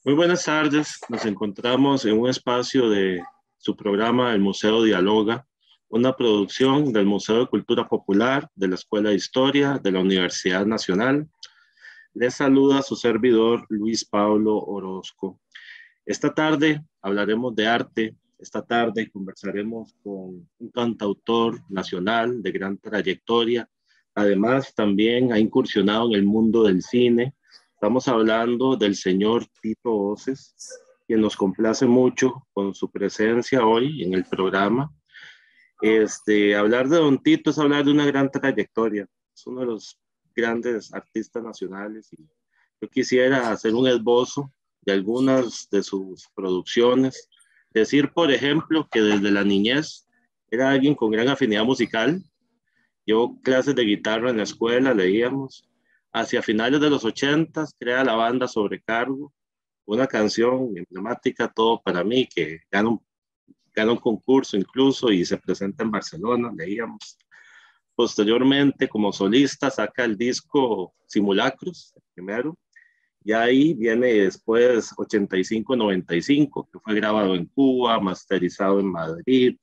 Muy buenas tardes. Nos encontramos en un espacio de su programa El Museo Dialoga, una producción del Museo de Cultura Popular de la Escuela de Historia de la Universidad Nacional. Les saluda su servidor Luis Pablo Orozco. Esta tarde hablaremos de arte. Esta tarde conversaremos con un cantautor nacional de gran trayectoria. Además, también ha incursionado en el mundo del cine. Estamos hablando del señor Tito Voces, quien nos complace mucho con su presencia hoy en el programa. Hablar de Don Tito es hablar de una gran trayectoria. Es uno de los grandes artistas nacionales y yo quisiera hacer un esbozo de algunas de sus producciones. Decir, por ejemplo, que desde la niñez era alguien con gran afinidad musical. Llevó clases de guitarra en la escuela, leíamos. Hacia finales de los 80 crea la banda Sobrecargo, una canción emblemática, Todo para mí, que gana un concurso incluso y se presenta en Barcelona, leíamos. Posteriormente, como solista, saca el disco Simulacros, el primero, y ahí viene después 85-95, que fue grabado en Cuba, masterizado en Madrid.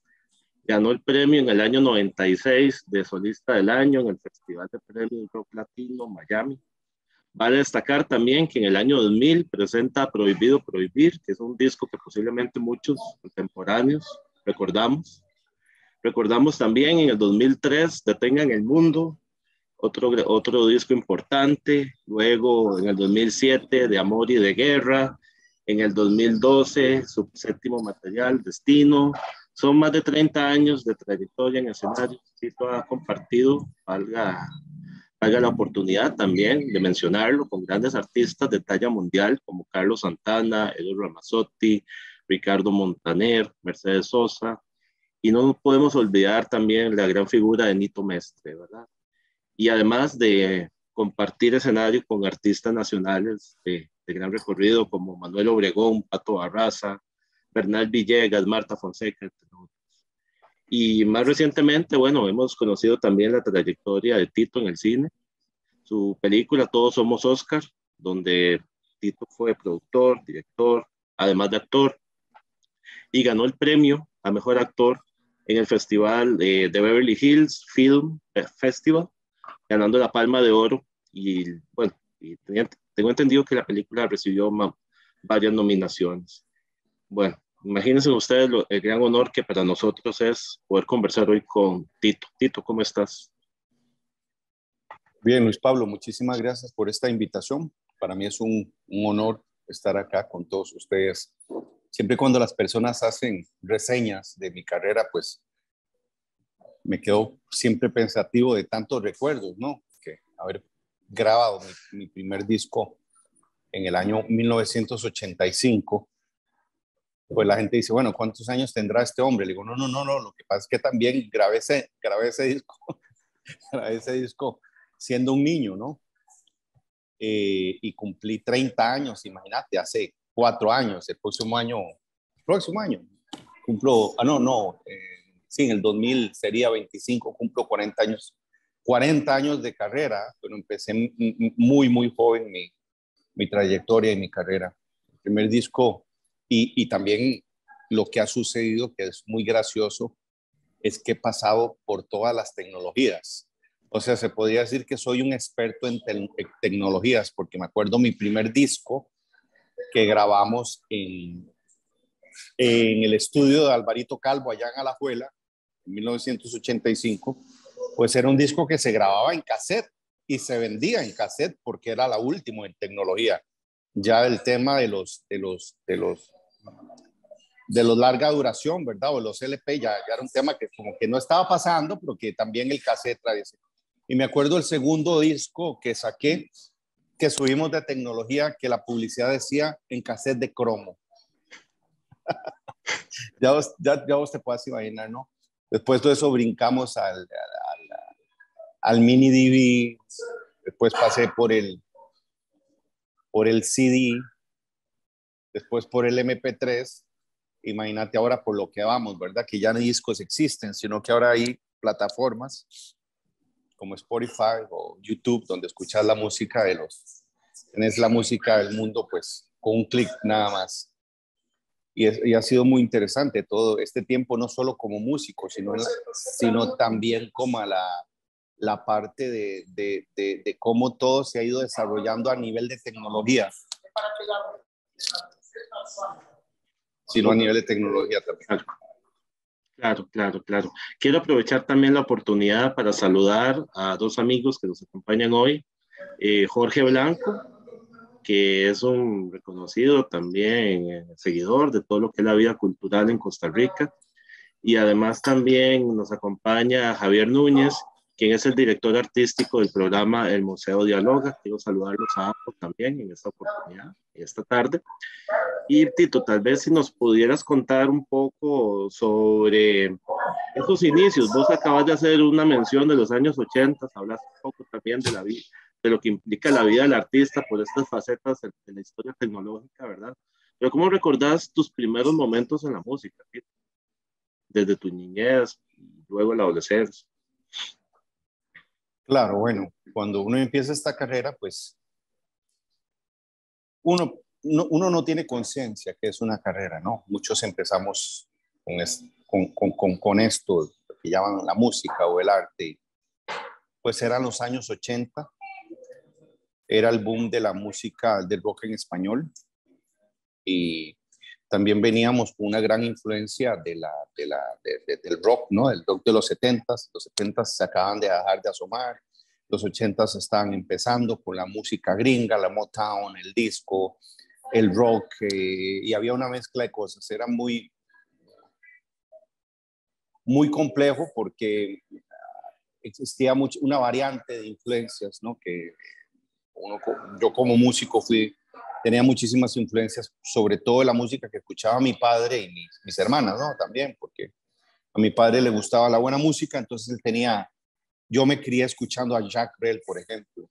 Ganó el premio en el año 96 de Solista del Año en el Festival de Premios Rock Latino Miami. Vale destacar también que en el año 2000 presenta Prohibido Prohibir, que es un disco que posiblemente muchos contemporáneos recordamos. Recordamos también en el 2003 Detengan el Mundo, otro disco importante. Luego en el 2007 De Amor y de Guerra. En el 2012 su séptimo material, Destino. Son más de 30 años de trayectoria en escenario. Tito ha compartido, valga la oportunidad también de mencionarlo, con grandes artistas de talla mundial como Carlos Santana, Edo Ramazzotti, Ricardo Montaner, Mercedes Sosa, y no podemos olvidar también la gran figura de Nito Mestre, ¿verdad? Y además de compartir escenario con artistas nacionales de gran recorrido como Manuel Obregón, Pato Barraza, Bernal Villegas, Marta Fonseca, entre otros. Y más recientemente, bueno, hemos conocido también la trayectoria de Tito en el cine, su película Todos Somos Oscar, donde Tito fue productor, director, además de actor, y ganó el premio a Mejor Actor en el Festival de Beverly Hills Film Festival, ganando la Palma de Oro. Y bueno, tengo entendido que la película recibió varias nominaciones. Bueno, imagínense ustedes el gran honor que para nosotros es poder conversar hoy con Tito. Tito, ¿cómo estás? Bien, Luis Pablo, muchísimas gracias por esta invitación. Para mí es un honor estar acá con todos ustedes. Siempre cuando las personas hacen reseñas de mi carrera, pues me quedo siempre pensativo de tantos recuerdos, ¿no? Que haber grabado mi primer disco en el año 1985, pues la gente dice, bueno, ¿cuántos años tendrá este hombre? Le digo, no, lo que pasa es que también grabé ese disco, grabé ese disco siendo un niño, ¿no? Y cumplí 30 años, imagínate, hace 4 años, el próximo año, cumplo, sí, en el 2000 sería 25, cumplo 40 años de carrera, pero empecé muy joven mi trayectoria y mi carrera. El primer disco, y también lo que ha sucedido, que es muy gracioso, es que he pasado por todas las tecnologías. O sea, se podría decir que soy un experto en tecnologías, porque me acuerdo mi primer disco que grabamos en el estudio de Alvarito Calvo, allá en Alajuela, en 1985, pues era un disco que se grababa en cassette y se vendía en cassette porque era la última en tecnología. Ya el tema de los larga duración, ¿verdad? O los LP ya era un tema que como que no estaba pasando, pero que también el cassette trae. Y me acuerdo el segundo disco que saqué, que subimos de tecnología, que la publicidad decía en cassette de cromo. ya vos te puedes imaginar, ¿no? Después de eso brincamos al mini DV, después pasé por el CD, después por el MP3. Imagínate ahora por lo que vamos, ¿verdad? Que ya no discos existen, sino que ahora hay plataformas como Spotify o YouTube donde escuchas la música tenés la música del mundo pues con un clic nada más. Y ha sido muy interesante todo este tiempo, no solo como músico, sino también como la parte de cómo todo se ha ido desarrollando a nivel de tecnología. Sino a nivel de tecnología también. Claro, claro, claro. Quiero aprovechar también la oportunidad para saludar a dos amigos que nos acompañan hoy. Jorge Blanco, que es un reconocido también seguidor de todo lo que es la vida cultural en Costa Rica. Y además también nos acompaña Javier Núñez, quien es el director artístico del programa El Museo Dialoga. Quiero saludarlos a ambos también en esta oportunidad, esta tarde. Y Tito, tal vez si nos pudieras contar un poco sobre esos inicios. Vos acabas de hacer una mención de los años 80, hablas un poco también de la vida, de lo que implica la vida del artista por estas facetas de la historia tecnológica, ¿verdad? Pero ¿cómo recordás tus primeros momentos en la música, Tito? Desde tu niñez y luego la adolescencia. Claro, bueno, cuando uno empieza esta carrera, pues uno no tiene conciencia que es una carrera, ¿no? Muchos empezamos con esto que llaman la música o el arte. Pues eran los años 80, era el boom de la música, del rock en español, y también veníamos con una gran influencia del rock, ¿no? El rock de los 70s. Los 70s se acaban de dejar de asomar, los 80s estaban empezando con la música gringa, la Motown, el disco, el rock, y había una mezcla de cosas. Era muy, muy complejo porque existía una variante de influencias, ¿no? Que yo como músico tenía muchísimas influencias, sobre todo la música que escuchaba mi padre y mis hermanas, ¿no? También, porque a mi padre le gustaba la buena música, entonces yo me crié escuchando a Jacques Brel, por ejemplo,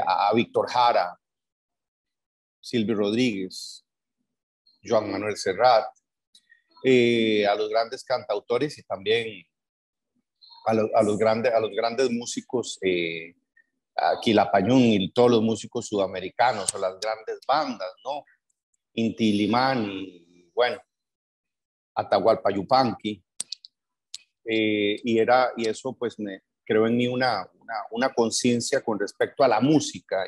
a Víctor Jara, Silvio Rodríguez, Joan Manuel Serrat, a los grandes cantautores y también a los grandes músicos, Quilapayún y todos los músicos sudamericanos, o las grandes bandas, ¿no? Inti Illimani, bueno, Atahualpa Yupanqui, y eso pues me creó en mí una conciencia con respecto a la música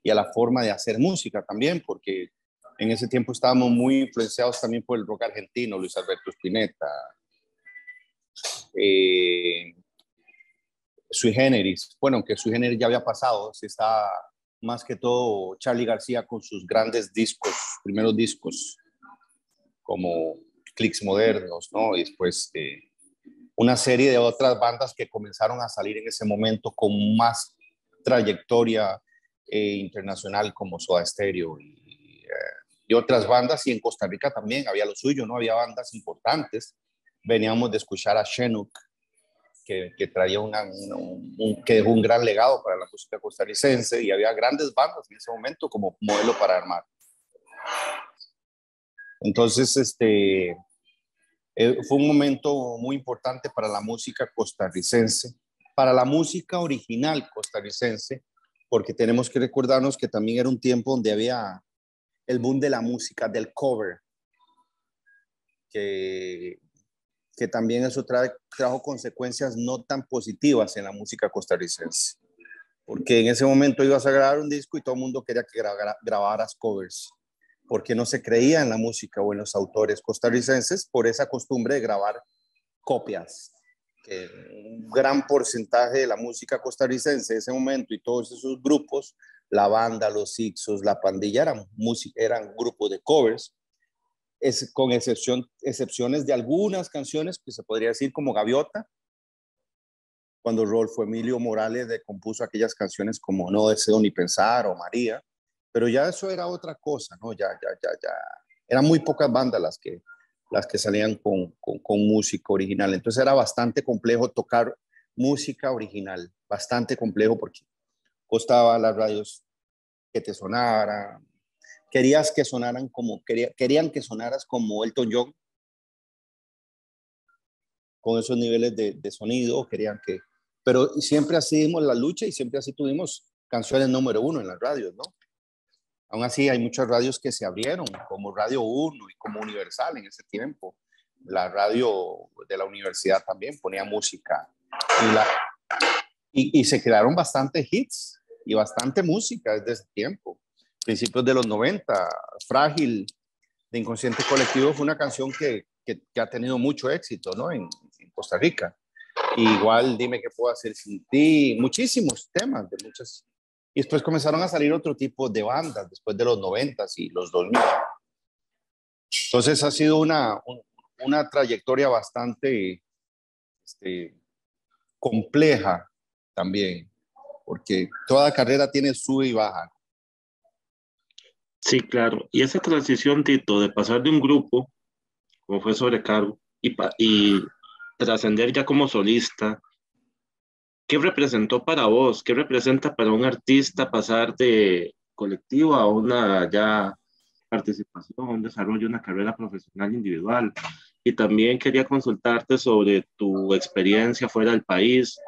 y a la forma de hacer música también, porque en ese tiempo estábamos muy influenciados también por el rock argentino, Luis Alberto Spinetta, Sui Generis, bueno, aunque Sui Generis ya había pasado, se está más que todo Charly García con sus grandes discos, primeros discos, como Clics Modernos, ¿no? Y después una serie de otras bandas que comenzaron a salir en ese momento con más trayectoria internacional, como Soda Stereo y otras bandas, y en Costa Rica también había lo suyo, ¿no? Había bandas importantes. Veníamos de escuchar a Chenook, que traía que dejó un gran legado para la música costarricense, y había grandes bandas en ese momento como Modelo para Armar. Entonces, fue un momento muy importante para la música costarricense, para la música original costarricense, porque tenemos que recordarnos que también era un tiempo donde había el boom de la música, del cover, que también eso trajo consecuencias no tan positivas en la música costarricense, porque en ese momento ibas a grabar un disco y todo el mundo quería que grabaras covers, porque no se creía en la música o en los autores costarricenses por esa costumbre de grabar copias, que un gran porcentaje de la música costarricense de ese momento y todos esos grupos, la banda, los Ixos, la pandilla, eran grupos de covers, con excepciones de algunas canciones que se podría decir como Gaviota, cuando Rolfo Emilio Morales compuso aquellas canciones como No Deseo Ni Pensar o María, pero ya eso era otra cosa, ¿no? Ya. Eran muy pocas bandas las que salían con música original, entonces era bastante complejo tocar música original, bastante complejo porque costaba a las radios que te sonara, querían que sonaras como Elton John, con esos niveles de sonido, pero siempre así dimos la lucha y siempre así tuvimos canciones número 1 en las radios, ¿no? Aún así, hay muchas radios que se abrieron, como Radio Uno y como Universal en ese tiempo. La radio de la universidad también ponía música. Y se crearon bastantes hits y bastante música desde ese tiempo. Principios de los 90, Frágil, de Inconsciente Colectivo, fue una canción que ha tenido mucho éxito, ¿no? En Costa Rica. Y igual, Dime qué puedo hacer sin ti, muchísimos temas de muchas. Y después comenzaron a salir otro tipo de bandas, después de los 90 y los 2000. Entonces ha sido una trayectoria bastante compleja también, porque toda carrera tiene sube y baja. Sí, claro. Y esa transición, Tito, de pasar de un grupo, como fue Sobrecargo, y trascender ya como solista, ¿qué representó para vos? ¿Qué representa para un artista pasar de colectivo a una ya participación, un desarrollo, una carrera profesional individual? Y también quería consultarte sobre tu experiencia fuera del país,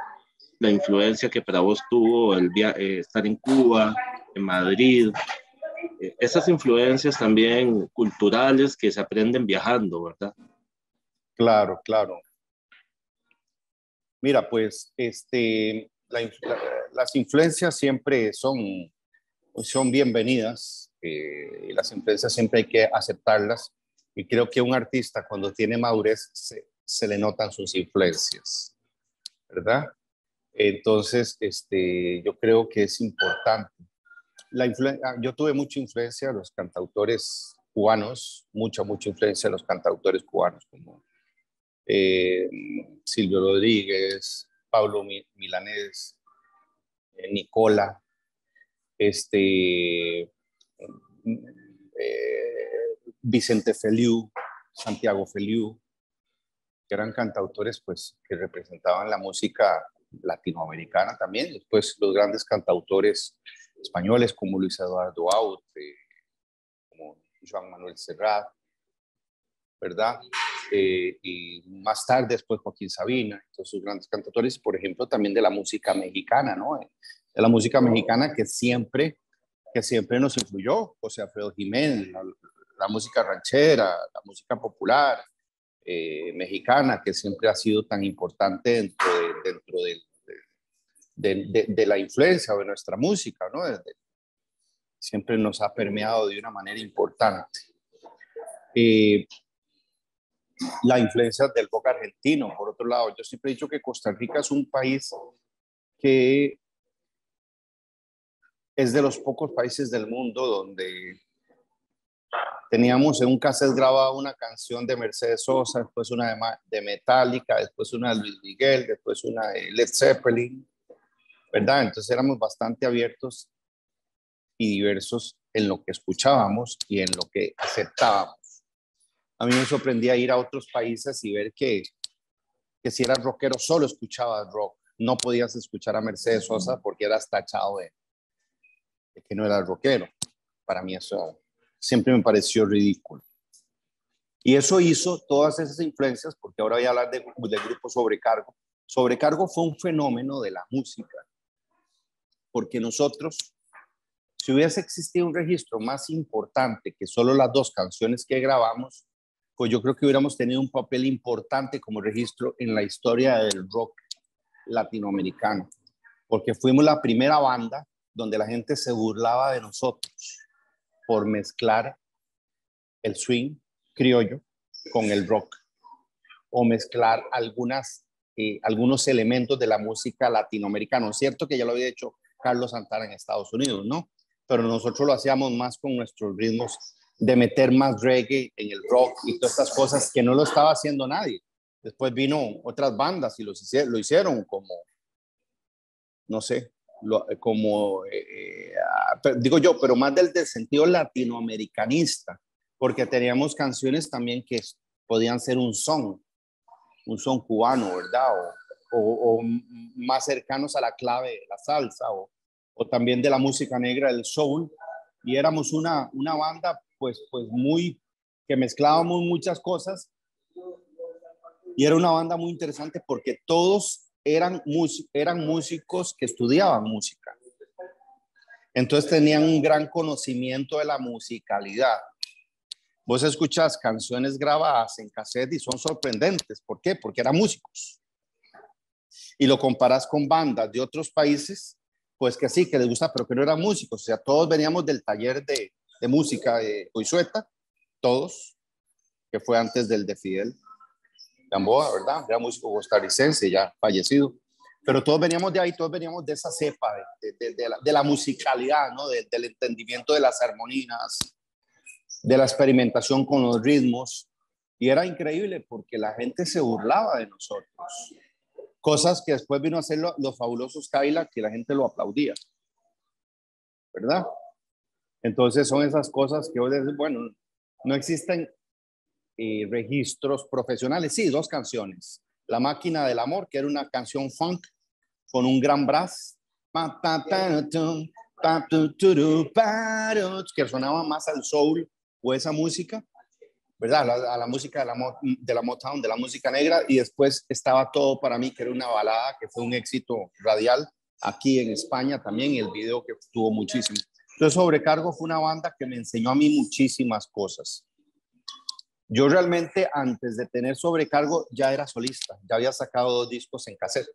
la influencia que para vos tuvo estar en Cuba, en Madrid, esas influencias también culturales que se aprenden viajando, ¿verdad? Claro, claro. Mira, pues las influencias siempre son bienvenidas. Las influencias siempre hay que aceptarlas. Y creo que un artista cuando tiene madurez se le notan sus influencias, ¿verdad? Entonces, yo creo que es importante. Yo tuve mucha influencia de los cantautores cubanos, mucha influencia de los cantautores cubanos, como eh, Silvio Rodríguez, Pablo Milanés, Nicola, Vicente Feliu, Santiago Feliu, que eran cantautores pues, que representaban la música latinoamericana también. Después los grandes cantautores españoles como Luis Eduardo Aute, como Joan Manuel Serrat, ¿verdad? Y más tarde después Joaquín Sabina, todos sus grandes cantautores, por ejemplo, también de la música mexicana, ¿no? De la música mexicana que siempre nos influyó, José Alfredo Jiménez, la música ranchera, la música popular mexicana, que siempre ha sido tan importante dentro de la influencia de nuestra música, ¿no? Siempre nos ha permeado de una manera importante. La influencia del rock argentino, por otro lado, yo siempre he dicho que Costa Rica es un país que es de los pocos países del mundo donde teníamos en un cassette grabado una canción de Mercedes Sosa, después una de Metallica, después una de Luis Miguel, después una de Led Zeppelin, ¿verdad? Entonces éramos bastante abiertos y diversos en lo que escuchábamos y en lo que aceptábamos. A mí me sorprendía ir a otros países y ver que si eras rockero solo escuchabas rock, no podías escuchar a Mercedes Sosa porque eras tachado de que no eras rockero. Para mí eso siempre me pareció ridículo. Y eso hizo todas esas influencias, porque ahora voy a hablar del grupo Sobrecargo. Sobrecargo fue un fenómeno de la música, porque nosotros, si hubiese existido un registro más importante que solo las dos canciones que grabamos, pues yo creo que hubiéramos tenido un papel importante como registro en la historia del rock latinoamericano, porque fuimos la primera banda donde la gente se burlaba de nosotros por mezclar el swing criollo con el rock o mezclar algunos elementos de la música latinoamericana. Es cierto que ya lo había hecho Carlos Santana en Estados Unidos, ¿no? Pero nosotros lo hacíamos más con nuestros ritmos de meter más reggae en el rock y todas estas cosas que no lo estaba haciendo nadie. Después vino otras bandas y lo hicieron como, no sé, digo yo, pero más del sentido latinoamericanista, porque teníamos canciones también que podían ser un son cubano, ¿verdad? O más cercanos a la clave de la salsa, o también de la música negra, del soul, y éramos una banda pues que mezclábamos muchas cosas, y era una banda muy interesante porque todos eran músicos que estudiaban música. Entonces tenían un gran conocimiento de la musicalidad. Vos escuchás canciones grabadas en cassette y son sorprendentes. ¿Por qué? Porque eran músicos. Y lo comparas con bandas de otros países, pues que sí, que les gusta, pero que no eran músicos. O sea, todos veníamos del taller de música de Josueta, todos, que fue antes del de Fidel Gamboa, ¿verdad? Era músico costarricense, ya fallecido. Pero todos veníamos de ahí, todos veníamos de esa cepa, de la musicalidad, ¿no? Del entendimiento de las armonías, de la experimentación con los ritmos. Y era increíble porque la gente se burlaba de nosotros. Cosas que después vino a hacer los fabulosos Cadillac, que la gente lo aplaudía, ¿verdad? Entonces son esas cosas que hoy, bueno, no existen registros profesionales. Sí, 2 canciones. La Máquina del Amor, que era una canción funk con un gran brass, que sonaba más al soul o esa música, ¿verdad? A la música de la Motown, de la música negra. Y después estaba Todo para mí, que era una balada que fue un éxito radial aquí en España también, y el video que tuvo muchísimo. Entonces, Sobrecargo fue una banda que me enseñó a mí muchísimas cosas. Yo realmente antes de tener Sobrecargo ya era solista, ya había sacado 2 discos en cassette.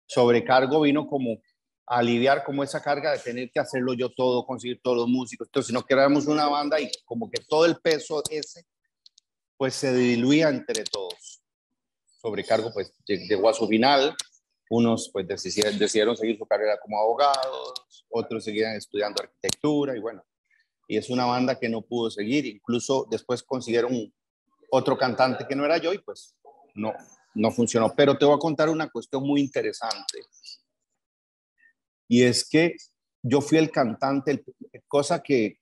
Sobrecargo vino como a aliviar como esa carga de tener que hacerlo yo todo, conseguir todos los músicos. Entonces, si no queríamos una banda y como que todo el peso ese, pues se diluía entre todos. Sobrecargo pues llegó a su final. Unos pues decidieron seguir su carrera como abogados, otros seguían estudiando arquitectura y bueno, y es una banda que no pudo seguir. Incluso después consiguieron otro cantante que no era yo y pues no funcionó. Pero te voy a contar una cuestión muy interesante. Y es que yo fui el cantante, cosa que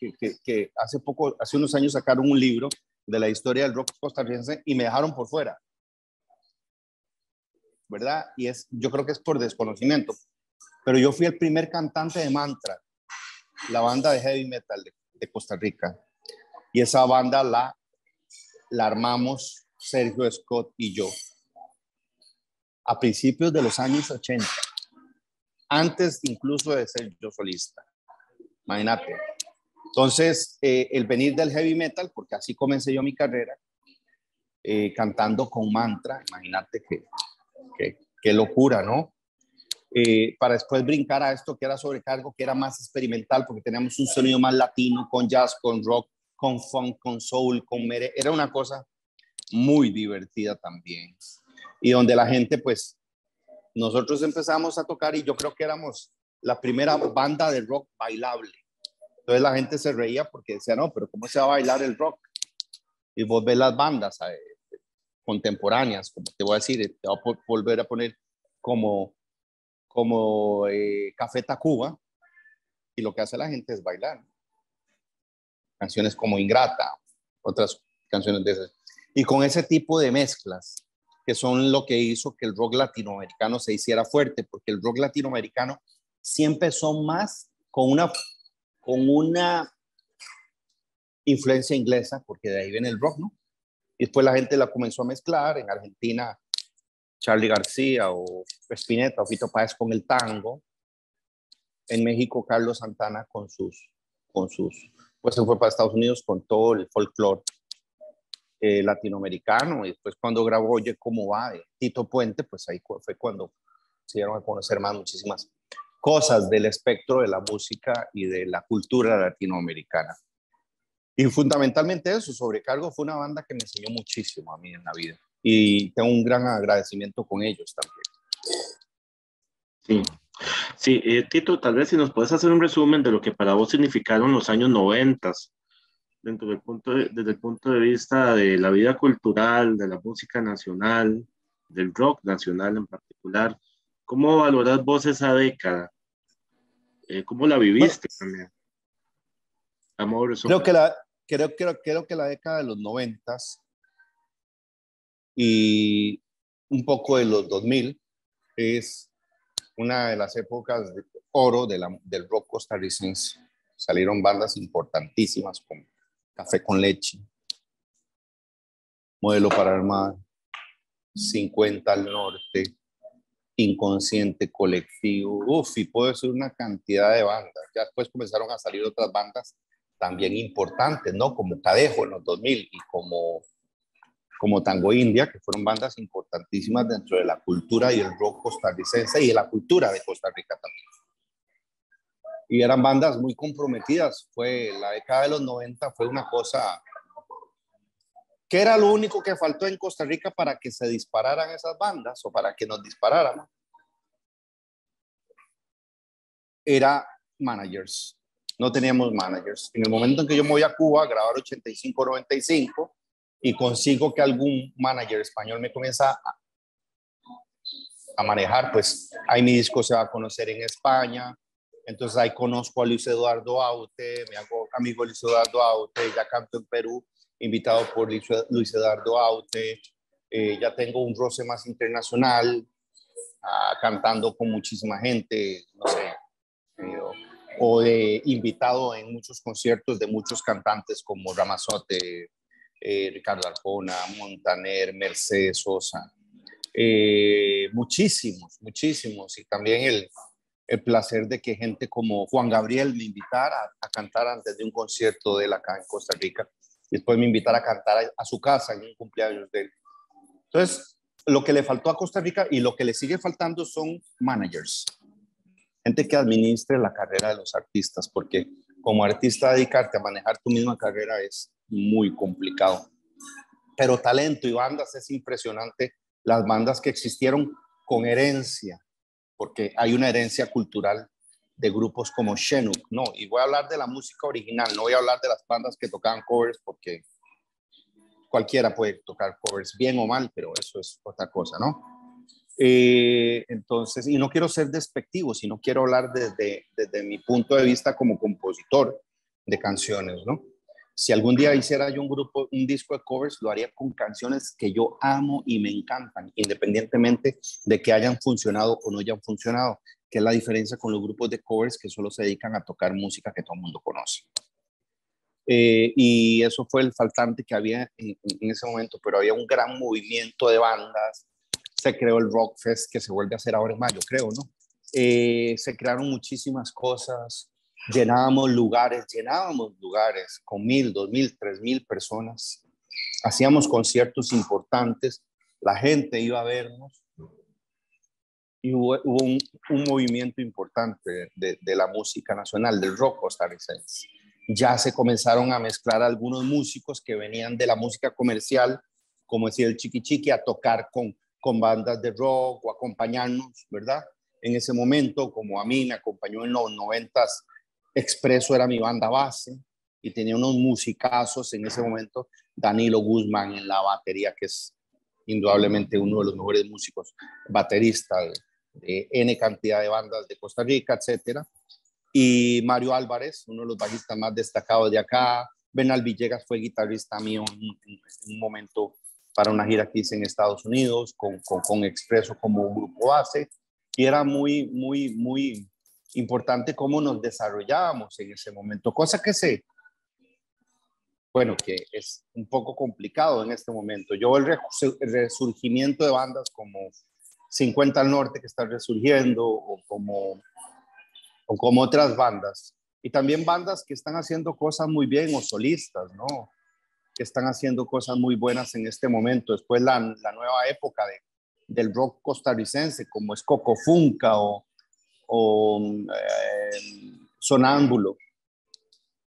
hace unos años sacaron un libro de la historia del rock costarricense y me dejaron por fuera, ¿verdad? Y yo creo que es por desconocimiento. Pero yo fui el primer cantante de Mantra, la banda de heavy metal de Costa Rica. Y esa banda la armamos Sergio Scott y yo a principios de los años 80, antes incluso de ser yo solista. Imagínate. Entonces, el venir del heavy metal, porque así comencé yo mi carrera, cantando con Mantra, imagínate qué locura, ¿no? Para después brincar a esto que era Sobrecargo, que era más experimental, porque teníamos un sonido más latino, con jazz, con rock, con funk, con soul, con mere. Era una cosa muy divertida también. Y donde la gente, pues, nosotros empezamos a tocar y yo creo que éramos la primera banda de rock bailable. Entonces la gente se reía porque decía, no, pero ¿cómo se va a bailar el rock? Y vos ves las bandas contemporáneas, como te voy a decir, te voy a volver a poner como Café Tacuba, y lo que hace la gente es bailar. Canciones como Ingrata, otras canciones de esas. Y con ese tipo de mezclas, que son lo que hizo que el rock latinoamericano se hiciera fuerte, porque el rock latinoamericano siempre son más con una influencia inglesa, porque de ahí viene el rock, ¿no? Y después la gente la comenzó a mezclar. En Argentina, Charly García o Spinetta o Fito Páez con el tango. En México, Carlos Santana pues se fue para Estados Unidos con todo el folclore latinoamericano. Y después cuando grabó Oye Cómo Va de Tito Puente, pues ahí fue cuando se dieron a conocer más muchísimas cosas del espectro de la música y de la cultura latinoamericana. Y fundamentalmente eso, Sobrecargo fue una banda que me enseñó muchísimo a mí en la vida. Y tengo un gran agradecimiento con ellos también. Sí, sí, Tito, tal vez si nos puedes hacer un resumen de lo que para vos significaron los años 90, desde el punto de vista de la vida cultural, de la música nacional, del rock nacional en particular. ¿Cómo valorás vos esa década? ¿Cómo la Bueno, viviste también? Amor, creo que la década de los 90 y un poco de los 2000 es una de las épocas de oro del rock costarricense. Salieron bandas importantísimas como Café con Leche, Modelo para Armar, 50 al Norte, Inconsciente Colectivo, y puedo decir una cantidad de bandas. Ya después comenzaron a salir otras bandas también importantes, ¿no? Como Cadejo en los 2000 y como Tango India, que fueron bandas importantísimas dentro de la cultura y el rock costarricense y de la cultura de Costa Rica también. Y eran bandas muy comprometidas. Fue la década de los 90, fue una cosa que era lo único que faltó en Costa Rica para que se dispararan esas bandas o para que nos dispararan. Era managers. No teníamos managers. En el momento en que yo me voy a Cuba a grabar 85-95 y consigo que algún manager español me comienza a manejar, pues ahí mi disco se va a conocer en España. Entonces ahí conozco a Luis Eduardo Aute, me hago amigo de Luis Eduardo Aute, ya canto en Perú, invitado por Luis Eduardo Aute, ya tengo un roce más internacional, cantando con muchísima gente, no sé, o de invitado en muchos conciertos de muchos cantantes como Ramazotte, Ricardo Arjona, Montaner, Mercedes Sosa, muchísimos, y también el placer de que gente como Juan Gabriel me invitara a cantar antes de un concierto de él acá en Costa Rica, y después me invitara a cantar a su casa en un cumpleaños de él. Entonces, lo que le faltó a Costa Rica y lo que le sigue faltando son managers, gente que administre la carrera de los artistas, porque como artista dedicarte a manejar tu misma carrera es muy complicado. Pero talento y bandas es impresionante, las bandas que existieron con herencia, porque hay una herencia cultural de grupos como Shenuk, ¿no? Y voy a hablar de la música original, no voy a hablar de las bandas que tocaban covers, porque cualquiera puede tocar covers, bien o mal, pero eso es otra cosa, ¿no? Entonces, y no quiero ser despectivo, sino quiero hablar desde mi punto de vista como compositor de canciones, ¿no? Si algún día hiciera yo un disco de covers, lo haría con canciones que yo amo y me encantan, independientemente de que hayan funcionado o no hayan funcionado, que es la diferencia con los grupos de covers que solo se dedican a tocar música que todo el mundo conoce. Y eso fue el faltante que había en ese momento, pero había un gran movimiento de bandas. Se creó el Rock Fest, que se vuelve a hacer ahora en mayo, creo, ¿no? Se crearon muchísimas cosas, llenábamos lugares con 1,000, 2,000, 3,000 personas. Hacíamos conciertos importantes, la gente iba a vernos y hubo un movimiento importante de la música nacional, del rock costarricense. Ya se comenzaron a mezclar algunos músicos que venían de la música comercial, como decía el Chiqui Chiqui, a tocar con bandas de rock o acompañarnos, ¿verdad? En ese momento, como a mí me acompañó en los 90s, Expreso era mi banda base y tenía unos musicazos en ese momento. Danilo Guzmán en la batería, que es indudablemente uno de los mejores músicos, baterista de N cantidad de bandas de Costa Rica, etcétera. Y Mario Álvarez, uno de los bajistas más destacados de acá. Bernal Villegas fue guitarrista mío en un momento para una gira que hice en Estados Unidos, con Expreso como grupo base, y era muy importante cómo nos desarrollábamos en ese momento, cosa que que es un poco complicado en este momento. Yo el resurgimiento de bandas como 50 al Norte, que está resurgiendo, o como otras bandas, y también bandas que están haciendo cosas muy bien, o solistas, ¿no? Que están haciendo cosas muy buenas en este momento. Después la nueva época del rock costarricense, como es Coco Funca o Sonámbulo.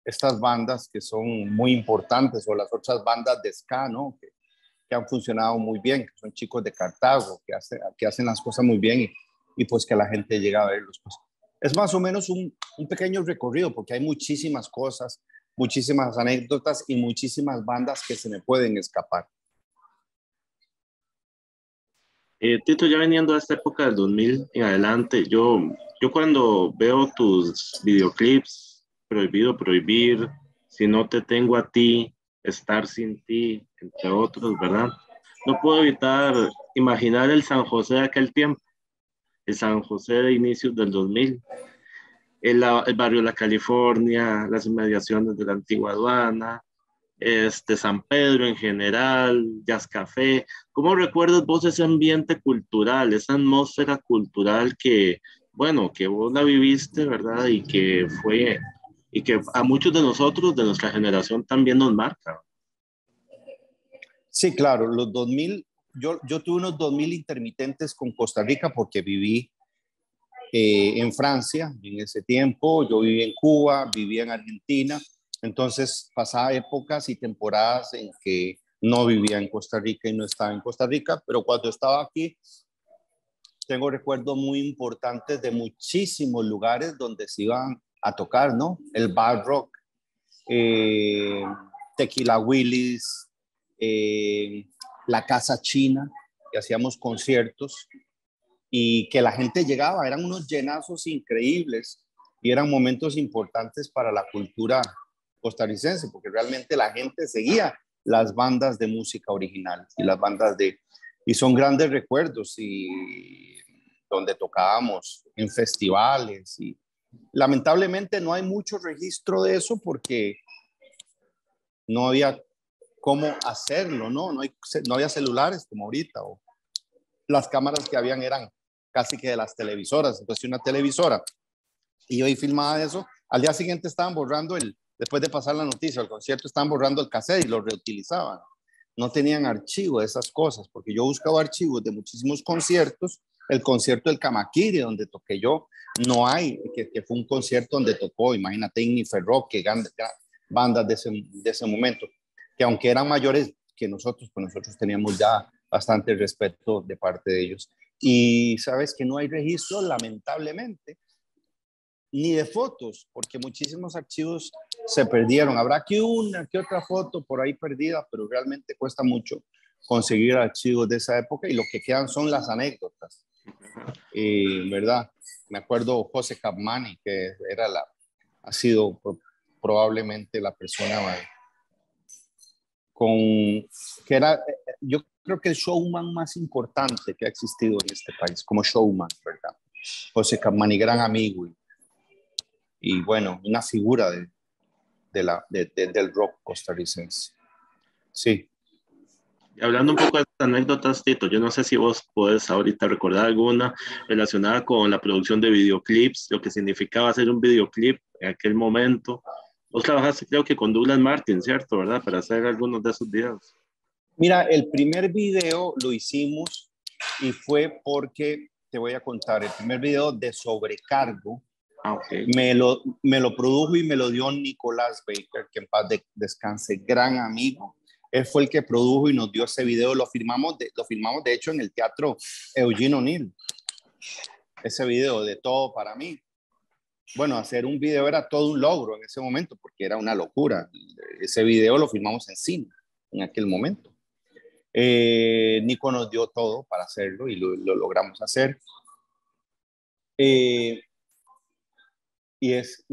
Estas bandas que son muy importantes, o las otras bandas de ska, ¿no? Que han funcionado muy bien, que son chicos de Cartago, que hacen las cosas muy bien y pues que la gente llega a verlos. Pues es más o menos un pequeño recorrido, porque hay muchísimas cosas, muchísimas anécdotas y muchísimas bandas que se me pueden escapar. Tito, ya veniendo a esta época del 2000 en adelante, yo cuando veo tus videoclips, Prohibido Prohibir, Si no te tengo a ti, Estar sin ti, entre otros, ¿verdad? No puedo evitar imaginar el San José de aquel tiempo, el San José de inicios del 2000, el barrio de la California, las inmediaciones de la antigua aduana, San Pedro en general, Jazz Café. ¿Cómo recuerdas vos ese ambiente cultural, esa atmósfera cultural que, bueno, que vos la viviste, ¿verdad? Y que a muchos de nosotros, de nuestra generación, también nos marca. Sí, claro, los 2000, yo tuve unos 2000 intermitentes con Costa Rica porque viví en Francia en ese tiempo, yo viví en Cuba, vivía en Argentina, entonces pasaba épocas y temporadas en que no vivía en Costa Rica y no estaba en Costa Rica, pero cuando estaba aquí tengo recuerdos muy importantes de muchísimos lugares donde se iban a tocar, ¿no? El Bar Rock, eh, Tequila Willis, la Casa China, que hacíamos conciertos y que la gente llegaba, eran unos llenazos increíbles y eran momentos importantes para la cultura costarricense, porque realmente la gente seguía las bandas de música original y las bandas y son grandes recuerdos y donde tocábamos en festivales y lamentablemente no hay mucho registro de eso porque no había cómo hacerlo, ¿no? No había celulares como ahorita, o las cámaras que habían eran casi que de las televisoras, entonces una televisora y yo ahí filmaba eso, al día siguiente estaban borrando después de pasar la noticia, el concierto, estaban borrando el cassette y lo reutilizaban. No tenían archivo de esas cosas, porque yo buscaba archivos de muchísimos conciertos, el concierto del Camaquiri, donde toqué yo, no hay, que fue un concierto donde tocó, imagínate, Igni Ferro, que bandas de ese momento, que aunque eran mayores que nosotros, pues nosotros teníamos ya bastante respeto de parte de ellos. Y sabes que no hay registro, lamentablemente, ni de fotos, porque muchísimos archivos se perdieron. Habrá aquí una que otra foto por ahí perdida, pero realmente cuesta mucho conseguir archivos de esa época y lo que quedan son las anécdotas. ¿Verdad? Me acuerdo José Capmani, que ha sido probablemente la persona con, que era, yo creo que el showman más importante que ha existido en este país, como showman, ¿verdad? José Capmani, gran amigo y bueno, una figura del rock costarricense. Sí. Y hablando un poco de estas anécdotas, Tito, yo no sé si vos podés ahorita recordar alguna relacionada con la producción de videoclips, lo que significaba hacer un videoclip en aquel momento. Vos trabajaste, creo que con Douglas Martin, ¿cierto? ¿Verdad? Para hacer algunos de esos videos. Mira, el primer video lo hicimos y fue porque, te voy a contar, el primer video de Sobrecargo, Okay. me lo produjo y me lo dio Nicolás Baker, que en paz descanse, gran amigo. Él fue el que produjo y nos dio ese video. Lo filmamos de hecho en el Teatro Eugene O'Neill. Ese video de Todo para mí. Bueno, hacer un video era todo un logro en ese momento porque era una locura. Ese video lo filmamos en cine en aquel momento. Nico nos dio todo para hacerlo y lo logramos hacer. Y es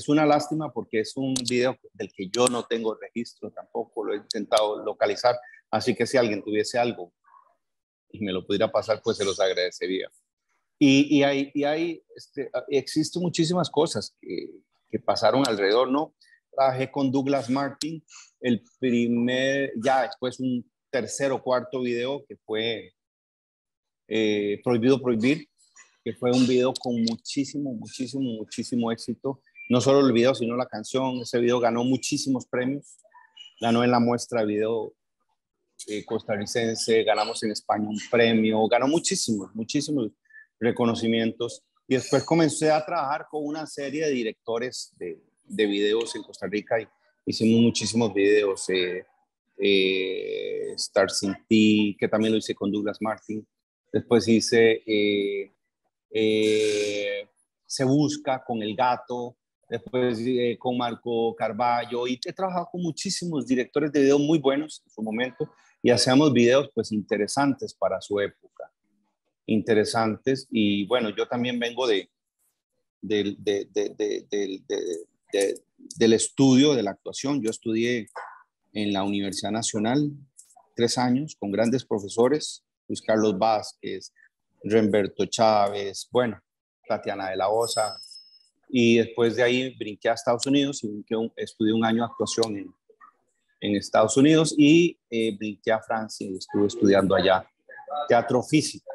una lástima porque es un video del que yo no tengo registro tampoco, lo he intentado localizar, así que si alguien tuviese algo y me lo pudiera pasar, pues se los agradecería. Existen muchísimas cosas que pasaron alrededor, ¿no? Trabajé con Douglas Martin, ya después un tercer o cuarto video que fue Prohibido Prohibir, que fue un video con muchísimo éxito. No solo el video, sino la canción. Ese video ganó muchísimos premios. Ganó en la muestra de video costarricense, ganamos en España un premio, ganó muchísimos reconocimientos. Y después comencé a trabajar con una serie de directores de videos en Costa Rica y hicimos muchísimos videos. Star Sin Ti, que también lo hice con Douglas Martin. Después hice Se Busca con El Gato, después con Marco Carballo, y he trabajado con muchísimos directores de video muy buenos en su momento y hacíamos videos pues interesantes para su época, interesantes. Y bueno, yo también vengo del estudio de la actuación. Yo estudié en la Universidad Nacional 3 años con grandes profesores, Luis Carlos Vázquez, Remberto Chávez, bueno, Tatiana de la Osa, y después de ahí brinqué a Estados Unidos y estudié un año de actuación en Estados Unidos y brinqué a Francia y estuve estudiando allá teatro físico.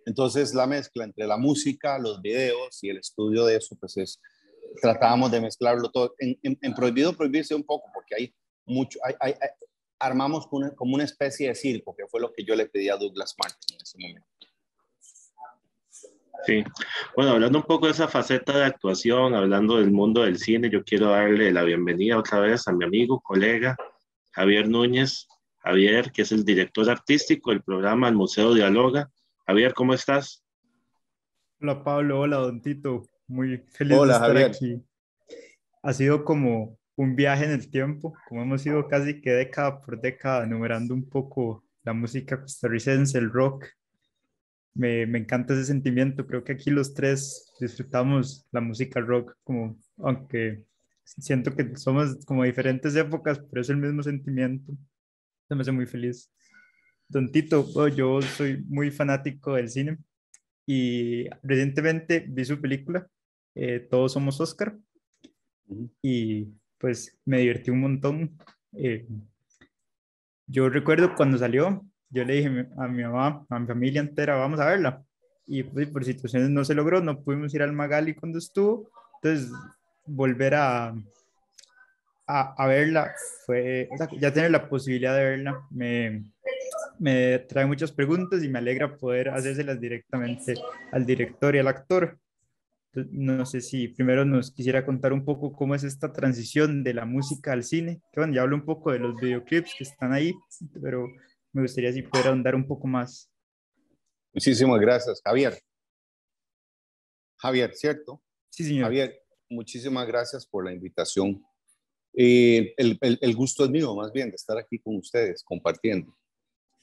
Entonces la mezcla entre la música, los videos y el estudio de eso, pues tratábamos de mezclarlo todo. En Prohibido Prohibirse un poco, porque hay mucho, armamos como una especie de circo, que fue lo que yo le pedí a Douglas Martin en ese momento. Sí, bueno, hablando un poco de esa faceta de actuación, hablando del mundo del cine, yo quiero darle la bienvenida otra vez a mi amigo, colega, Javier Núñez. Javier, que es el director artístico del programa El Museo Dialoga. Javier, ¿cómo estás? Hola Pablo, hola Don Tito, muy feliz de Hola, estar Javier. aquí. Ha sido como un viaje en el tiempo, como hemos ido casi que década por década, enumerando un poco la música costarricense, el rock. Me encanta ese sentimiento, creo que aquí los tres disfrutamos la música rock, como, aunque siento que somos como diferentes épocas, pero es el mismo sentimiento, se me hace muy feliz. Don Tito, bueno, yo soy muy fanático del cine y recientemente vi su película, Todos Somos Oscar, y pues me divertí un montón. Eh, yo recuerdo cuando salió, yo le dije a mi mamá, a mi familia entera, vamos a verla. Y pues, por situaciones no se logró, no pudimos ir al Magali cuando estuvo. Entonces, volver a verla fue, o sea, ya tener la posibilidad de verla, me trae muchas preguntas y me alegra poder hacérselas directamente al director y al actor. No sé si primero nos quisiera contar un poco cómo es esta transición de la música al cine, que bueno, ya hablo un poco de los videoclips que están ahí, pero me gustaría si poder ahondar un poco más. Muchísimas gracias, Javier. Javier, ¿cierto? Sí, señor. Javier, muchísimas gracias por la invitación. El gusto es mío, más bien, de estar aquí con ustedes, compartiendo.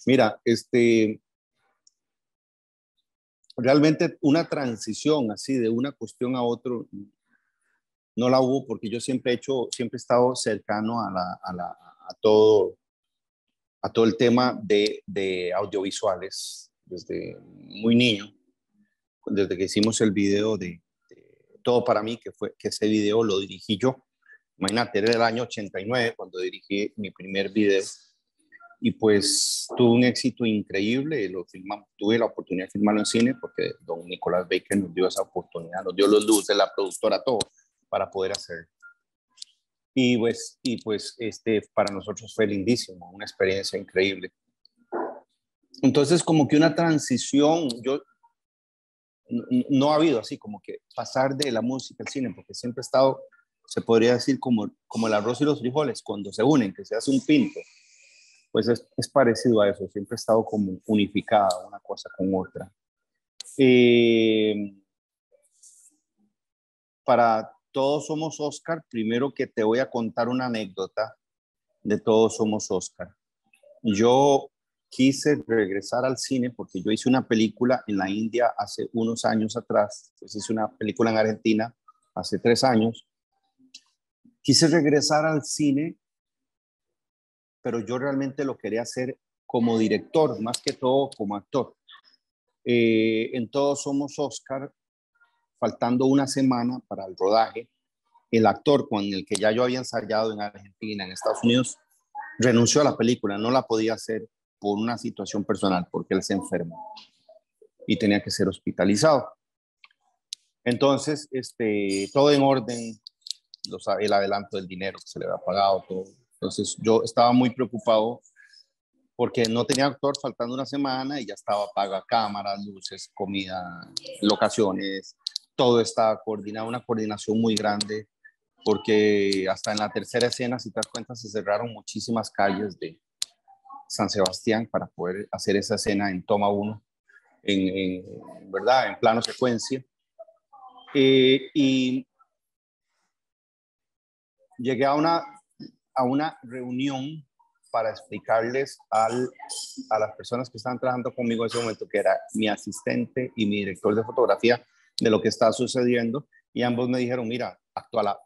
Mira, realmente una transición así de una cuestión a otro no la hubo porque yo siempre he estado cercano a todo el tema de audiovisuales desde muy niño, desde que hicimos el video de Todo para mí, que ese video lo dirigí yo. Imagínate, era el año 89 cuando dirigí mi primer video y pues tuvo un éxito increíble, lo filmamos, tuve la oportunidad de filmarlo en cine porque don Nicolás Baker nos dio esa oportunidad, nos dio los luces, la productora, todo para poder hacerlo. Y pues para nosotros fue lindísimo, una experiencia increíble. Entonces como que una transición, no ha habido así como que pasar de la música al cine, porque siempre he estado, se podría decir como el arroz y los frijoles, cuando se unen, que se hace un pinto, pues es parecido a eso, siempre he estado como unificada una cosa con otra. Para Todos Somos Oscar, primero que te voy a contar una anécdota de Todos Somos Oscar. Yo quise regresar al cine porque yo hice una película en la India hace unos años atrás, pues hice una película en Argentina hace 3 años. Quise regresar al cine, pero yo realmente lo quería hacer como director, más que todo como actor. En Todos Somos Oscar, faltando una semana para el rodaje, el actor con el que ya yo había ensayado en Argentina, en Estados Unidos, renunció a la película, no la podía hacer por una situación personal, porque él se enfermó y tenía que ser hospitalizado. Entonces, todo en orden, el adelanto del dinero que se le había pagado, todo. Entonces, yo estaba muy preocupado porque no tenía actor, faltando una semana y ya estaba paga cámaras, luces, comida, locaciones, todo estaba coordinado, una coordinación muy grande, porque hasta en la tercera escena, si te das cuenta, se cerraron muchísimas calles de San Sebastián para poder hacer esa escena en toma 1, ¿verdad? En plano secuencia. Y llegué a una reunión para explicarles a las personas que estaban trabajando conmigo en ese momento, que era mi asistente y mi director de fotografía, de lo que estaba sucediendo, y ambos me dijeron, mira, actúa,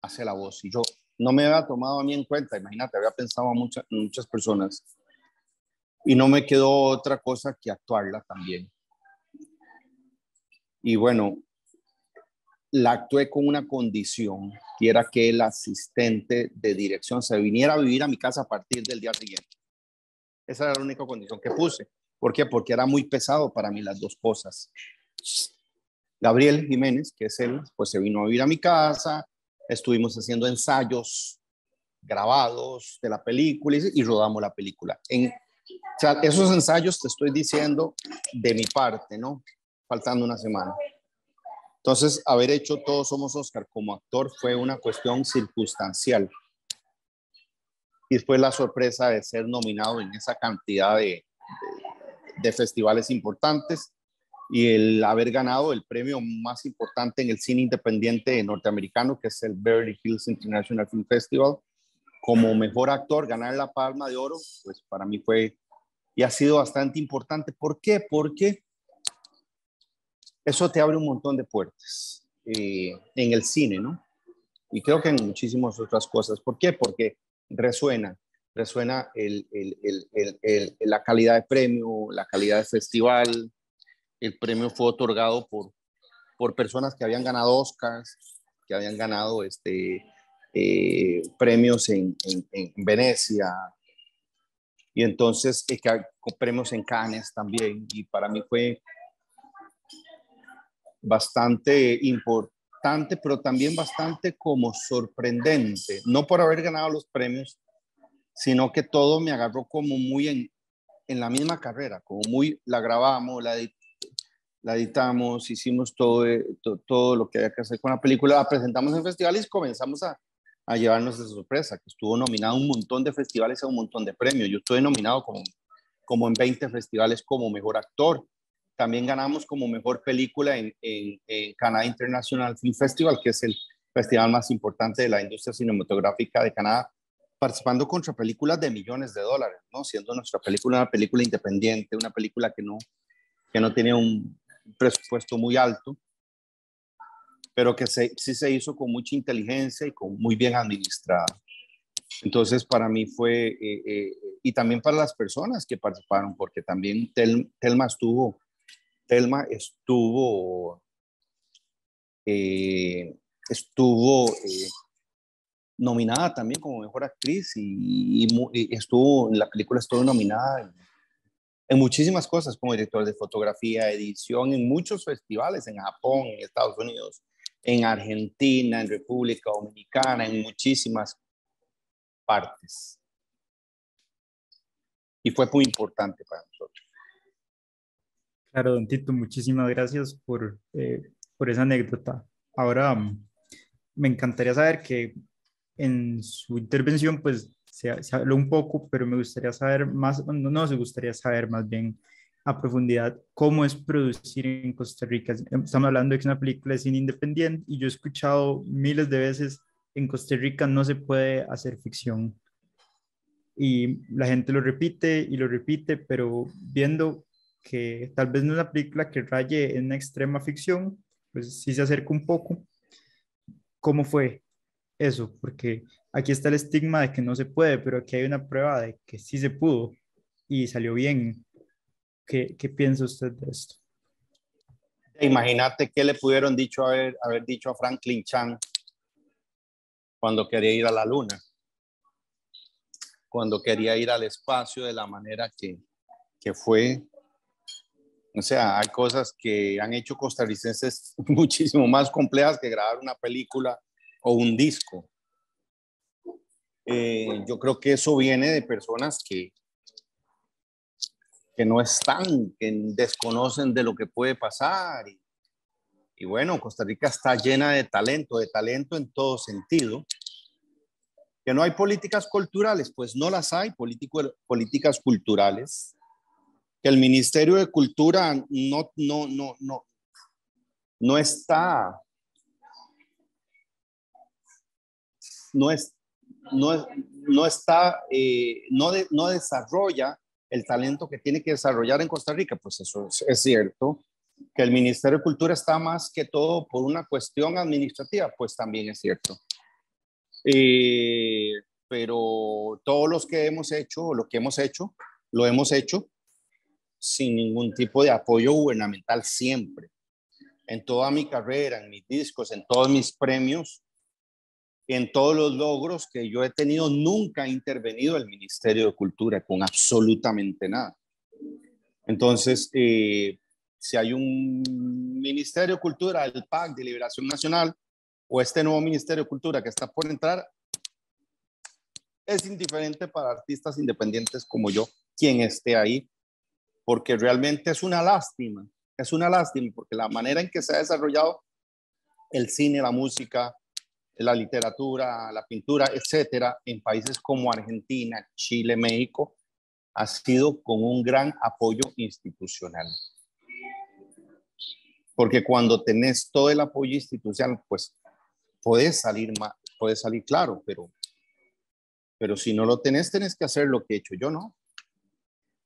hace la voz. Y yo no me había tomado a mí en cuenta, imagínate, había pensado a muchas personas, y no me quedó otra cosa que actuarla también. Y bueno, la actué con una condición, que era que el asistente de dirección se viniera a vivir a mi casa a partir del día siguiente. Esa era la única condición que puse. ¿Por qué? Porque era muy pesado para mí las dos cosas. Gabriel Jiménez, que es él, pues se vino a vivir a mi casa, estuvimos haciendo ensayos grabados de la película y rodamos la película. O sea, esos ensayos te estoy diciendo de mi parte, ¿no? Faltando una semana. Entonces, haber hecho Todos Somos Oscar como actor fue una cuestión circunstancial. Y después la sorpresa de ser nominado en esa cantidad de festivales importantes y el haber ganado el premio más importante en el cine independiente norteamericano, que es el Beverly Hills International Film Festival, como mejor actor, ganar la Palma de Oro, pues para mí fue y ha sido bastante importante. ¿Por qué? Porque eso te abre un montón de puertas en el cine, ¿no? Y creo que en muchísimas otras cosas. ¿Por qué? Porque resuena la calidad de premio, la calidad de festival. El premio fue otorgado por personas que habían ganado Oscars, que habían ganado premios en Venecia, y entonces con premios en Cannes también. Y para mí fue bastante importante, pero también bastante como sorprendente, no por haber ganado los premios, sino que todo me agarró como muy en la misma carrera, como muy, la grabamos, la editamos, hicimos todo lo que había que hacer con la película, la presentamos en festivales y comenzamos a llevarnos de sorpresa, que estuvo nominado a un montón de festivales, a un montón de premios. Yo estuve nominado como en 20 festivales como mejor actor. También ganamos como mejor película en Canadá International Film Festival, que es el festival más importante de la industria cinematográfica de Canadá, participando contra películas de millones de dólares, ¿no? Siendo nuestra película una película independiente, una película que no tiene un presupuesto muy alto, pero que sí se hizo con mucha inteligencia y muy bien administrada. Entonces, para mí fue, y también para las personas que participaron, porque también Thelma estuvo nominada también como mejor actriz y la película estuvo nominada en muchísimas cosas, como director de fotografía, edición, en muchos festivales, en Japón, en Estados Unidos, en Argentina, en República Dominicana, en muchísimas partes. Y fue muy importante para nosotros. Claro, don Tito, muchísimas gracias por esa anécdota. Ahora, me encantaría saber que en su intervención, pues se habló un poco, pero me gustaría saber más, no se gustaría saber más bien a profundidad cómo es producir en Costa Rica. Estamos hablando de que es una película de cine independiente y yo he escuchado miles de veces en Costa Rica no se puede hacer ficción. Y la gente lo repite y lo repite, pero viendo que tal vez no es una película que raye en una extrema ficción, pues sí se acerca un poco. ¿Cómo fue eso? Porque aquí está el estigma de que no se puede, pero aquí hay una prueba de que sí se pudo y salió bien. ¿Qué piensa usted de esto? Imagínate qué le pudieron haber dicho a Franklin Chan cuando quería ir a la luna, cuando quería ir al espacio de la manera que fue. O sea, hay cosas que han hecho costarricenses muchísimo más complejas que grabar una película o un disco. Yo creo que eso viene de personas que no están, que desconocen de lo que puede pasar. Y bueno, Costa Rica está llena de talento en todo sentido. Que no hay políticas culturales, pues no las hay, políticas culturales. Que el Ministerio de Cultura no está, no desarrolla el talento que tiene que desarrollar en Costa Rica, pues eso es cierto. Que el Ministerio de Cultura está más que todo por una cuestión administrativa, pues también es cierto. Pero todos los que hemos hecho, lo hemos hecho sin ningún tipo de apoyo gubernamental siempre. en toda mi carrera, en mis discos, en todos mis premios, en todos los logros que yo he tenido, nunca ha intervenido el Ministerio de Cultura con absolutamente nada. Entonces, si hay un Ministerio de Cultura, el PAC de Liberación Nacional, o este nuevo Ministerio de Cultura que está por entrar, es indiferente para artistas independientes como yo, quien esté ahí, porque realmente es una lástima, porque la manera en que se ha desarrollado el cine, la música, la literatura, la pintura, etcétera, en países como Argentina, Chile, México, ha sido con un gran apoyo institucional. Porque cuando tenés todo el apoyo institucional, pues puedes salir claro, pero si no lo tenés que hacer lo que he hecho yo, ¿no?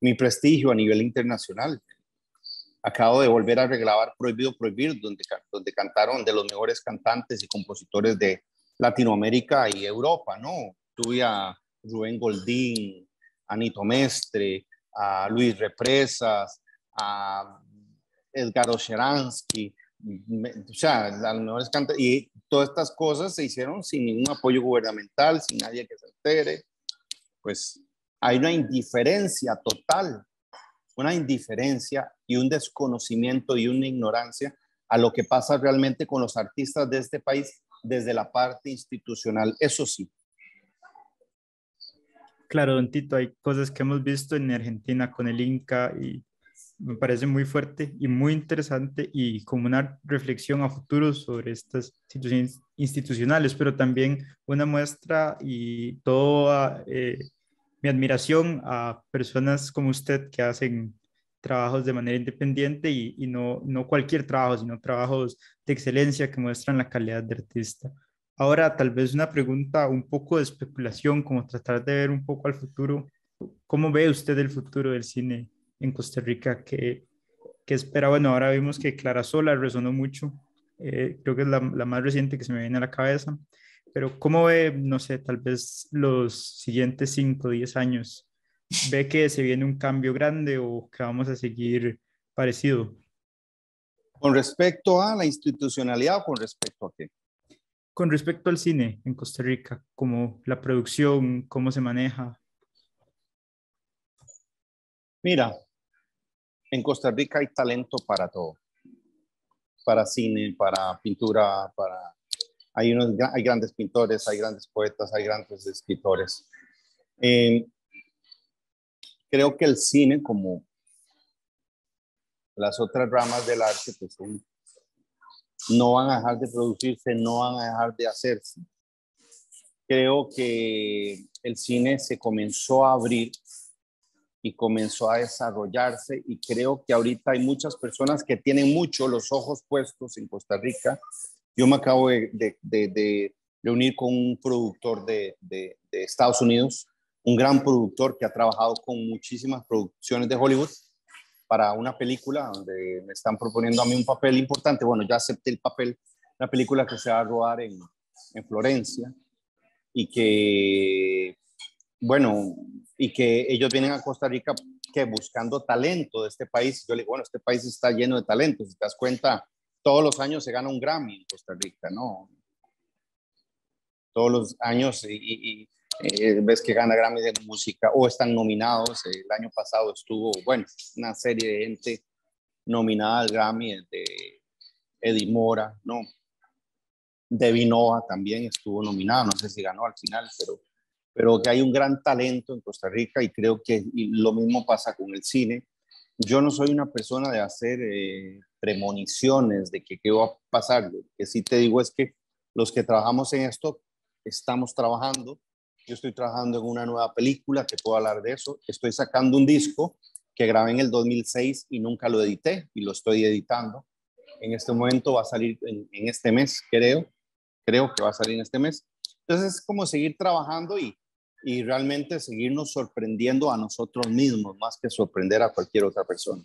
Mi prestigio a nivel internacional. Acabo de volver a regrabar Prohibido Prohibir, donde cantaron de los mejores cantantes y compositores de Latinoamérica y Europa, ¿no? Tuve a Rubén Goldín, a Nito Mestre, a Luis Represas, a Edgar Ocheransky, o sea, las mejores cantantes, y todas estas cosas se hicieron sin ningún apoyo gubernamental, sin nadie que se entere. Pues hay una indiferencia total, una indiferencia y un desconocimiento y una ignorancia a lo que pasa realmente con los artistas de este país desde la parte institucional, eso sí. Claro, don Tito, hay cosas que hemos visto en Argentina con el Inca y me parece muy fuerte y muy interesante y como una reflexión a futuro sobre estas situaciones institucionales, pero también una muestra y toda mi admiración a personas como usted que hacen trabajos de manera independiente y no cualquier trabajo, sino trabajos de excelencia que muestran la calidad de artista. Ahora, tal vez una pregunta un poco de especulación, como tratar de ver un poco al futuro. ¿Cómo ve usted el futuro del cine en Costa Rica? ¿Qué espera? Bueno, ahora vimos que Clara Sola resonó mucho. Creo que es la más reciente que se me viene a la cabeza. Pero ¿cómo ve, no sé, tal vez los siguientes 5 o 10 años? ¿Ve que se viene un cambio grande o que vamos a seguir parecido? Con respecto a la institucionalidad o con respecto a qué? Con respecto al cine en Costa Rica, como la producción, cómo se maneja. Mira, en Costa Rica hay talento para todo, para cine, para pintura, hay grandes pintores, hay grandes poetas, hay grandes escritores. Creo que el cine, como las otras ramas del arte, pues no van a dejar de producirse, no van a dejar de hacerse. Creo que el cine se comenzó a abrir y comenzó a desarrollarse y creo que ahorita hay muchas personas que tienen mucho los ojos puestos en Costa Rica. Yo me acabo de reunir con un productor de Estados Unidos, un gran productor que ha trabajado con muchísimas producciones de Hollywood para una película donde me están proponiendo a mí un papel importante. Bueno, ya acepté el papel, una película que se va a rodar en Florencia y que, bueno, y que ellos vienen a Costa Rica que buscando talento de este país. Yo le digo, bueno, este país está lleno de talento. Si te das cuenta, todos los años se gana un Grammy en Costa Rica, ¿no? Todos los años ves que gana Grammy de música o están nominados. El año pasado estuvo, bueno, una serie de gente nominada al Grammy, de Eddie Mora, ¿no? Debbie Noah también estuvo nominada, no sé si ganó al final, pero que hay un gran talento en Costa Rica y creo que lo mismo pasa con el cine. Yo no soy una persona de hacer premoniciones de que qué va a pasar. Lo que sí te digo es que los que trabajamos en esto estamos trabajando. Yo estoy trabajando en una nueva película, te puedo hablar de eso. Estoy sacando un disco que grabé en el 2006 y nunca lo edité y lo estoy editando. En este momento va a salir en este mes, creo que va a salir en este mes. Entonces es como seguir trabajando y realmente seguirnos sorprendiendo a nosotros mismos, más que sorprender a cualquier otra persona.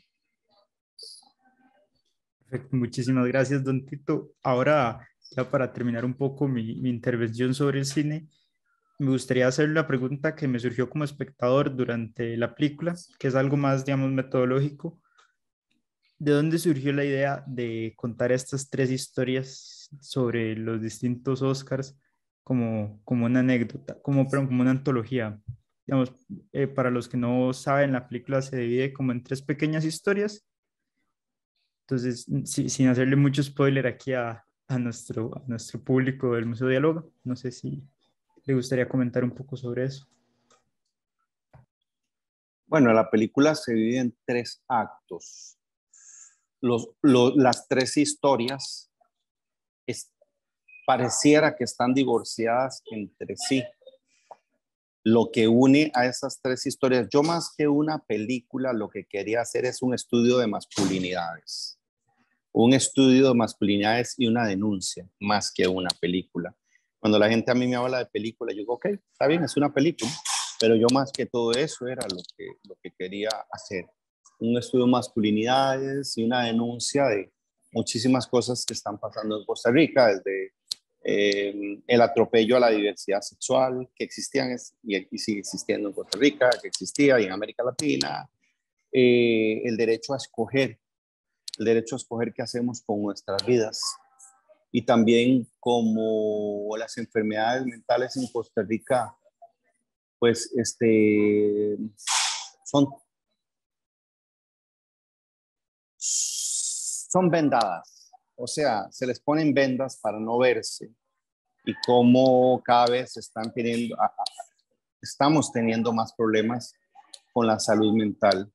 Perfecto, muchísimas gracias, don Tito. Ahora, ya para terminar un poco mi intervención sobre el cine, me gustaría hacer la pregunta que me surgió como espectador durante la película, que es algo más, digamos, metodológico. ¿De dónde surgió la idea de contar estas tres historias sobre los distintos Oscars como una anécdota, perdón, como una antología? Digamos, para los que no saben, la película se divide como en tres pequeñas historias. Entonces, sin hacerle mucho spoiler aquí a nuestro público del Museo Diálogo, no sé si le gustaría comentar un poco sobre eso. Bueno, la película se divide en tres actos. Las tres historias pareciera que están divorciadas entre sí. Lo que une a esas tres historias, yo más que una película, lo que quería hacer es un estudio de masculinidades. Un estudio de masculinidades y una denuncia, más que una película. Cuando la gente a mí me habla de película, yo digo, ok, está bien, es una película, pero yo más que todo eso era lo que quería hacer. Un estudio de masculinidades y una denuncia de muchísimas cosas que están pasando en Costa Rica, desde el atropello a la diversidad sexual que existían y sigue existiendo en Costa Rica, que existía y en América Latina, el derecho a escoger qué hacemos con nuestras vidas y también como las enfermedades mentales en Costa Rica, pues son vendadas, o sea, se les ponen vendas para no verse y cómo cada vez estamos teniendo más problemas con la salud mental.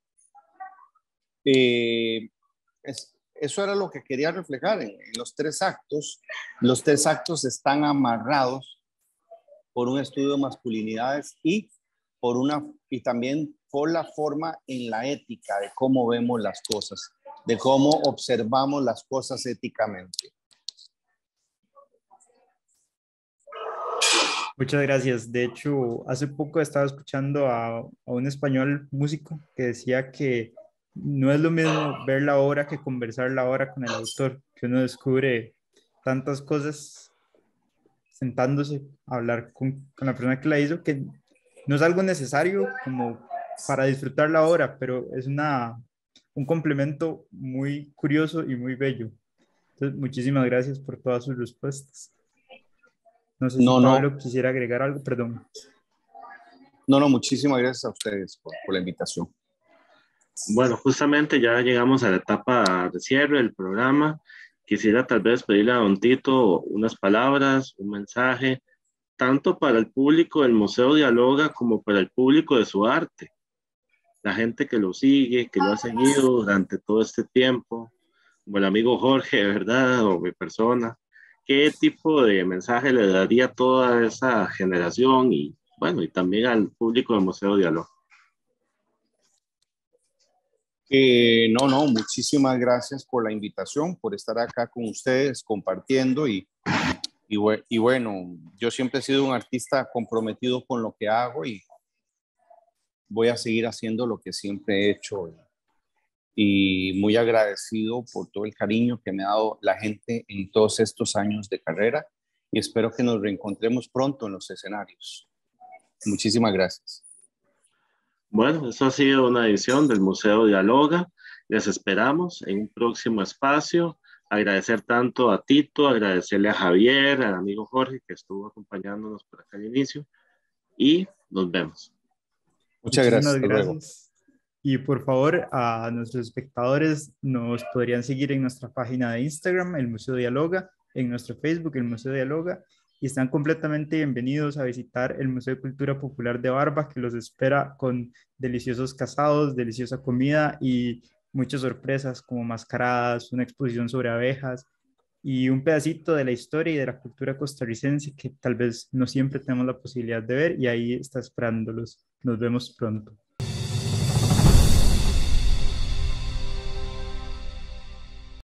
Eso era lo que quería reflejar en los tres actos. Los tres actos están amarrados por un estudio de masculinidades y también por la forma en la ética de cómo vemos las cosas, de cómo observamos las cosas éticamente. Muchas gracias. De hecho, hace poco estaba escuchando a un español músico que decía que no es lo mismo ver la obra que conversar la obra con el autor, que uno descubre tantas cosas sentándose a hablar con la persona que la hizo, que no es algo necesario como para disfrutar la obra, pero es un complemento muy curioso y muy bello. Entonces, muchísimas gracias por todas sus respuestas. No sé si No, Pablo quisiera agregar algo, perdón. no, muchísimas gracias a ustedes por la invitación. Bueno, justamente ya llegamos a la etapa de cierre del programa. Quisiera tal vez pedirle a don Tito unas palabras, un mensaje, tanto para el público del Museo Dialoga como para el público de su arte, la gente que lo sigue, que lo ha seguido durante todo este tiempo, como el amigo Jorge, ¿verdad? O mi persona. ¿Qué tipo de mensaje le daría a toda esa generación y, bueno, y también al público del Museo Dialoga? No, muchísimas gracias por la invitación, por estar acá con ustedes compartiendo y bueno, yo siempre he sido un artista comprometido con lo que hago y voy a seguir haciendo lo que siempre he hecho y muy agradecido por todo el cariño que me ha dado la gente en todos estos años de carrera y espero que nos reencontremos pronto en los escenarios. Muchísimas gracias. Bueno, eso ha sido una edición del Museo Dialoga. Les esperamos en un próximo espacio. Agradecer tanto a Tito, agradecerle a Javier, al amigo Jorge que estuvo acompañándonos por acá al inicio y nos vemos. Muchas gracias. Muchísimas Hasta luego. gracias. Y por favor, a nuestros espectadores nos podrían seguir en nuestra página de Instagram, el Museo Dialoga, en nuestro Facebook, el Museo Dialoga, y están completamente bienvenidos a visitar el Museo de Cultura Popular de Barba, que los espera con deliciosos casados, deliciosa comida y muchas sorpresas como mascaradas, una exposición sobre abejas y un pedacito de la historia y de la cultura costarricense que tal vez no siempre tenemos la posibilidad de ver y ahí está esperándolos. Nos vemos pronto.